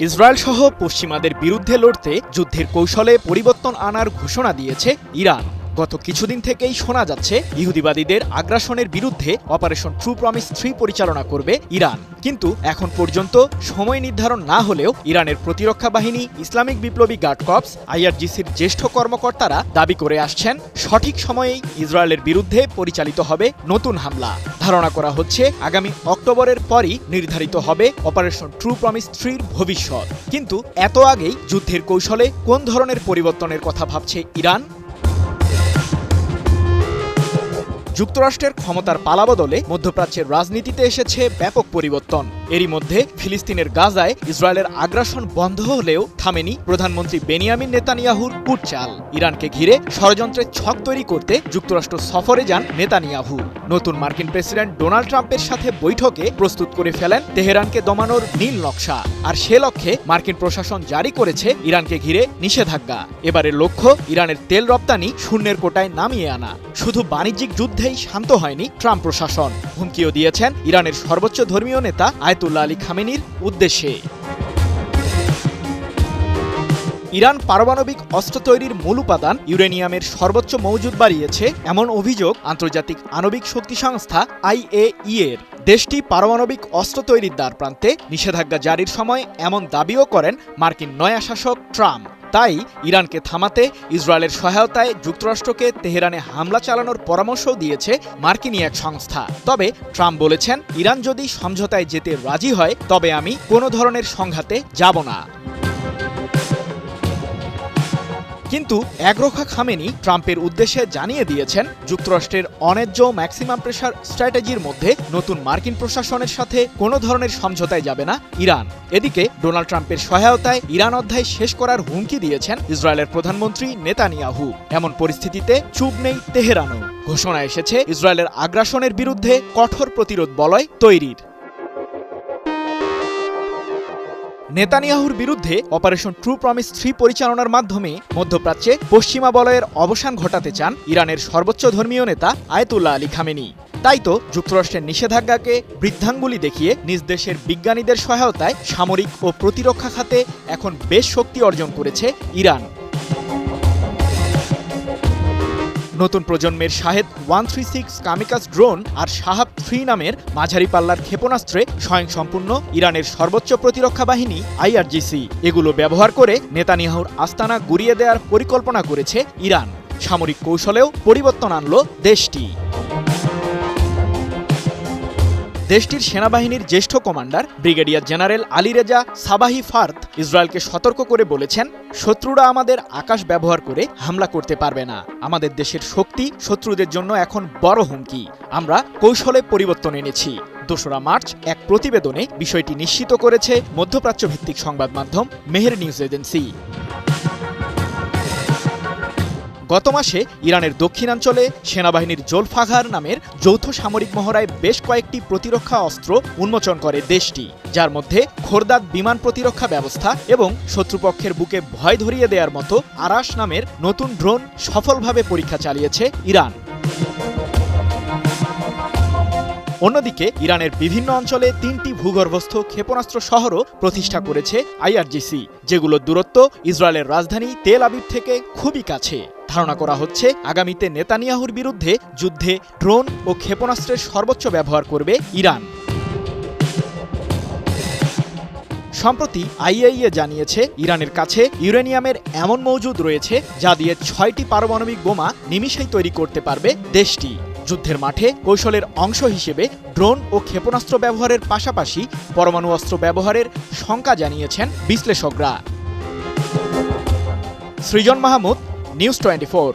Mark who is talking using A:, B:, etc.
A: Israel সহ পশ্চিমাদের বিরুদ্ধে লড়তে যুদ্ধের কৌশলে পরিবর্তন আনার ঘোষণা দিয়েছে ইরান। গত কিছুদিন থেকেই শোনা যাচ্ছে ইহুদিবাদীদের আগ্রাসনের বিরুদ্ধে অপারেশন ট্রু প্রমিস 3 পরিচালনা করবে ইরান। কিন্তু এখন পর্যন্ত সময় নির্ধারণ না হলেও ইরানের প্রতিরক্ষা বাহিনী, ইসলামিক বিপ্লবী গার্ড কর্পস, আইআরজিসির জ্যেষ্ঠ কর্মকর্তারা দাবি করে আসছেন সঠিক সময়েই ইসরায়েলের বিরুদ্ধে পরিচালিত হবে নতুন হামলা। ধারণা করা হচ্ছে আগামী অক্টোবরের পরই নির্ধারিত হবে অপারেশন ট্রু প্রমিস 3-র ভবিষ্যৎ। কিন্তু এত আগেই যুদ্ধের কৌশলে কোন ধরনের পরিবর্তনের কথা ভাবছে ইরান? যুক্তরাষ্ট্রের ক্ষমতার পালাবদলে মধ্যপ্রাচ্যের রাজনীতিতে এসেছে ব্যাপক পরিবর্তন। এরই মধ্যে ফিলিস্তিনের গাজায় ইসরায়েলের আগ্রাসন বন্ধ হলেও থামেনি প্রধানমন্ত্রী বেনিয়ামিন নেতানিয়াহুর কূটচাল। ইরানকে ঘিরে ষড়যন্ত্রের ছক তৈরি করতে যুক্তরাষ্ট্র সফরে যান নেতানিয়াহু। নতুন মার্কিন প্রেসিডেন্ট ডোনাল্ড ট্রাম্পের সাথে বৈঠকে প্রস্তুত করে ফেলেন তেহরানকে দমানোর নীল নকশা। আর সে লক্ষ্যে মার্কিন প্রশাসন জারি করেছে ইরানকে ঘিরে নিষেধাজ্ঞা। এবারের লক্ষ্য ইরানের তেল রপ্তানি শূন্যের কোটায় নামিয়ে আনা। শুধু বাণিজ্যিক যুদ্ধেই শান্ত হয়নি ট্রাম্প প্রশাসন, হুমকিও দিয়েছেন ইরানের সর্বোচ্চ ধর্মীয় নেতা আয়াতুল্লাহ আলী খামেনির উদ্দেশ্যে। ইরান পারমাণবিক অস্ত্র তৈরির মূল উপাদান ইউরেনিয়ামের সর্বোচ্চ মজুদ বাড়িয়েছে এমন অভিযোগ আন্তর্জাতিক আণবিক শক্তি সংস্থা IAEA-এর। দেশটি পারমাণবিক অস্ত্র তৈরির দ্বারপ্রান্তে, নিষেধাজ্ঞা জারির সময় এমন দাবিও করেন মার্কিন নয়া শাসক ট্রাম্প। তাই ইরানকে থামাতে ইসরায়েলের সহায়তায় যুক্তরাষ্ট্রকে তেহরানে হামলা চালানোর পরামর্শও দিয়েছে মার্কিনী এক সংস্থা। তবে ট্রাম্প বলেছেন, ইরান যদি সমঝোতায় যেতে রাজি হয় তবে আমি কোনো ধরনের সংঘাতে যাব না। কিন্তু একরোখা খামেনি ট্রাম্পের উদ্দেশ্যে জানিয়ে দিয়েছেন, যুক্তরাষ্ট্রের অন্যায্য ম্যাক্সিমাম প্রেসার স্ট্র্যাটেজির মধ্যে নতুন মার্কিন প্রশাসনের সাথে কোনো ধরনের সমঝোতায় যাবে না ইরান। এদিকে ডোনাল্ড ট্রাম্পের সহায়তায় ইরান অধ্যায় শেষ করার হুমকি দিয়েছেন ইসরায়েলের প্রধানমন্ত্রী নেতানিয়াহু। এমন পরিস্থিতিতে চুপ নেই তেহরানও। ঘোষণা এসেছে ইসরায়েলের আগ্রাসনের বিরুদ্ধে কঠোর প্রতিরোধ বলয় তৈরির। নেতানিয়াহুর বিরুদ্ধে অপারেশন ট্রু প্রমিস 3 পরিচালনার মাধ্যমে মধ্যপ্রাচ্যে পশ্চিমা বলয়ের অবসান ঘটাতে চান ইরানের সর্বোচ্চ ধর্মীয় নেতা আয়াতুল্লাহ আলী খামেনি। তাই তো যুক্তরাষ্ট্রের নিষেধাজ্ঞাকে বৃদ্ধাঙ্গুলি দেখিয়ে নিজ দেশের বিজ্ঞানীদের সহায়তায় সামরিক ও প্রতিরক্ষা খাতে এখন বেশ শক্তি অর্জন করেছে ইরান। নতুন প্রজন্মের শাহেদ 136 কামিকাজ ড্রোন আর শাহাব 3 নামের মাঝারি পাল্লার ক্ষেপণাস্ত্রে স্বয়ংসম্পূর্ণ ইরানের সর্বোচ্চ প্রতিরক্ষা বাহিনী IRGC। এগুলো ব্যবহার করে নেতানিয়াহুর আস্তানা গুড়িয়ে দেওয়ার পরিকল্পনা করেছে ইরান। সামরিক কৌশলেও পরিবর্তন আনল দেশটি। দেশটির সেনাবাহিনীর জ্যেষ্ঠ commander brigadier general Ali Reza Sabahi Fard ইসরায়েলকে সতর্ক করে বলেছেন, শত্রুরা আমাদের আকাশ ব্যবহার করে হামলা করতে পারবে না। আমাদের দেশের শক্তি শত্রুদের জন্য এখন বড় হুমকি। আমরা কৌশলে পরিবর্তন এনেছি। 2 মার্চ এক প্রতিবেদনে বিষয়টি নিশ্চিত করেছে মধ্যপ্রাচ্য ভিত্তিক সংবাদ মাধ্যম মেহের নিউজ এজেন্সি। গত মাসে ইরানের দক্ষিণাঞ্চলে সেনাবাহিনীর জোলফাগার নামের যৌথ সামরিক মহড়ায় বেশ কয়েকটি প্রতিরক্ষা অস্ত্র উন্মোচন করে দেশটি, যার মধ্যে খোরদাদ বিমান প্রতিরক্ষা ব্যবস্থা এবং শত্রুপক্ষের বুকে ভয় ধরিয়ে দেওয়ার মতো আরাশ নামের নতুন ড্রোন সফলভাবে পরীক্ষা চালিয়েছে ইরান। অন্যদিকে ইরানের বিভিন্ন অঞ্চলে 3টি ভূগর্ভস্থ ক্ষেপণাস্ত্র শহরও প্রতিষ্ঠা করেছে IRGC, যেগুলোর দূরত্ব ইসরায়েলের রাজধানী তেল আবিব থেকে খুবই কাছে। ধারণা করা হচ্ছে আগামীতে নেতানিয়াহুর বিরুদ্ধে যুদ্ধে ড্রোন ও ক্ষেপণাস্ত্রের সর্বোচ্চ ব্যবহার করবে ইরান। সম্প্রতি IAEA জানিয়েছে, ইরানের কাছে ইউরেনিয়ামের এমন মজুদ রয়েছে যা দিয়ে 6টি পারমাণবিক বোমা নিমিষেই তৈরি করতে পারবে দেশটি। যুদ্ধের মাঠে কৌশলের অংশ হিসেবে ড্রোন ও ক্ষেপণাস্ত্র ব্যবহারের পাশাপাশি পরমাণু অস্ত্র ব্যবহারের শঙ্কা জানিয়েছেন বিশ্লেষকরা। সৃজন মাহমুদ, নিউজ 24।